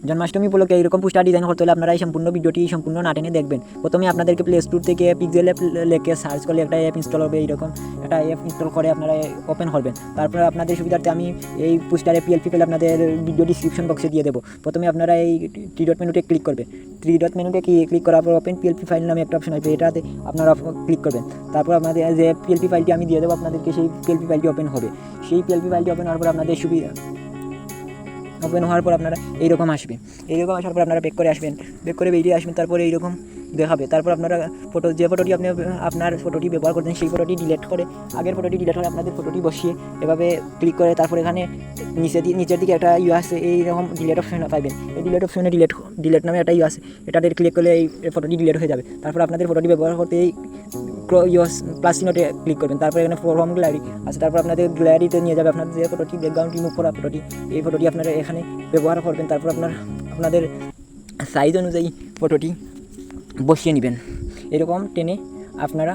জন্মাষ্টমী উপলক্ষে এইরকম poster design করতে হলে আপনারা এই সম্পূর্ণ ভিডিওটি সম্পূর্ণ না টেনে দেখবেন। প্রথমে আপনাদেরকে প্লে স্টোর থেকে পিক্সেল অ্যাপ লিখে সার্চ করলে একটা অ্যাপ ইনস্টল হবে, এইরকম একটা অ্যাপ ইনস্টল করে আপনারা ওপেন করবেন। তারপরে আপনাদের সুবিধার্থে আমি এই পোস্টারে পিএলপি ফাইল আপনাদের ভিডিও ডিসক্রিপশন বক্সে দিয়ে দেবো। প্রথমে আপনারা এই থ্রি ডট মেনুতে ক্লিক করবেন। থ্রি ডট মেনুতে ক্লিক করার পর ওপেন পিএলপি ফাইল নামে একটা অপশন আসবে, এটাতে আপনারা ক্লিক করবেন। তারপর আপনাদের যে পিএলপি ফাইলটি আমি দিয়ে দেবো আপনাদেরকে, সেই পিএলপি ফাইলটি ওপেন হবে। সেই পিএলপি ফাইলটি ওপেন হওয়ার পর আপনাদের সুবিধা ওপেন হওয়ার পর আপনারা এইরকম আসবে। এইরকম আসার পর আপনারা বেক করে আসবেন, বেক করে বেরিয়ে আসবেন। তারপরে এইরকম দেখাবে। তারপর আপনারা যে ফটোটি আপনি আপনার ফটোটি ব্যবহার করতেন সেই ফটোটি ডিলিট করে, আগের ফটোটি ডিলিট করে আপনাদের ফটোটি বসিয়ে এভাবে ক্লিক করে তারপর এখানে নিচের দিকে একটা আছে, এইরকম ডিলিট অপশন পাবেন। এই ডিলিট অপশনে ডিলিট নামে একটা আছে, এটাতে ক্লিক করলে এই ফটোটি ডিলিট হয়ে যাবে। তারপর আপনাদের ফটোটি ব্যবহার করতে এই প্লাস চিহ্নতে ক্লিক করবেন। তারপর এখানে ফর্ম গ্যালারি আছে, তারপর আপনাদের গ্যালারিতে নিয়ে যাবে আপনাদের যে ফটোটি ব্যাকগ্রাউন্ড রিমুভ করা ফটোটি, এই ফটোটি আপনারা এখানে ব্যবহার করবেন। তারপর আপনাদের সাইজ অনুযায়ী ফটোটি বসিয়ে নেবেন। এরকম টেনে আপনারা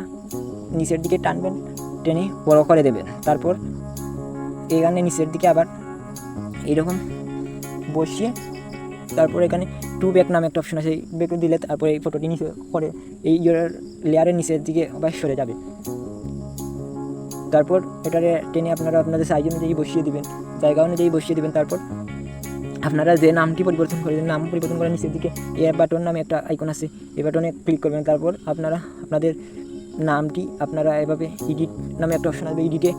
নিচের দিকে টানবেন, টেনে বড় করে দেবেন। তারপর এখানে নিচের দিকে আবার এইরকম বসিয়ে তারপর এখানে টু ব্যাক নামে একটা অপশন আছে, ব্যাক দিলে তারপরে এই ফটোটি নিচে করে এই লেয়ারের নিচের দিকে আবার সরে যাবে। তারপর এটারে টেনে আপনারা আপনাদের সাইজ অনুযায়ী বসিয়ে দেবেন, জায়গা অনুযায়ী বসিয়ে দেবেন। তারপর আপনারা যে নামটি পরিবর্তন করবেন, নাম পরিবর্তন করার নিচের দিকে এ বাটন নামে একটা আইকন আছে, এই বাটনে ক্লিক করবেন। তারপর আপনারা আপনাদের নামটি আপনারা এভাবে এডিট নামে একটা অপশন আসবে, এডিটে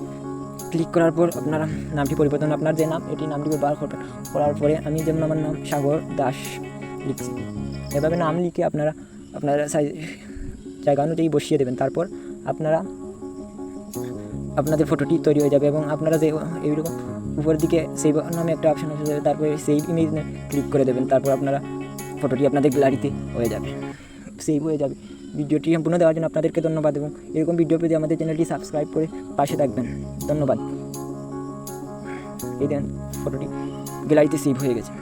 ক্লিক করার পর আপনারা নামটি পরিবর্তন, আপনার যে নাম এটি নামটি ব্যবহার করবেন। করার পরে আমি যেমন আমার নাম সাগর দাস লিখছি, এভাবে নাম লিখে আপনারা জায়গা অনুযায়ী বসিয়ে দেবেন। তারপর আপনারা আপনাদের ফটোটি তৈরি হয়ে যাবে এবং আপনারা যে এইরকম উপরের দিকে সেভ নামে একটা অপশন এসে যাবে, তারপরে সেভ ইমেজ ক্লিক করে দেবেন। তারপর আপনারা ফটোটি আপনাদের গ্যালারিতে হয়ে যাবে, সেভ হয়ে যাবে। ভিডিওটি সম্পূর্ণ দেওয়ার জন্য আপনাদেরকে ধন্যবাদ এবং এরকম ভিডিও পেতে আমাদের চ্যানেলটি সাবস্ক্রাইব করে পাশে থাকবেন। ধন্যবাদ। এই দেন ফটোটি গ্যালারিতে সেভ হয়ে গেছে।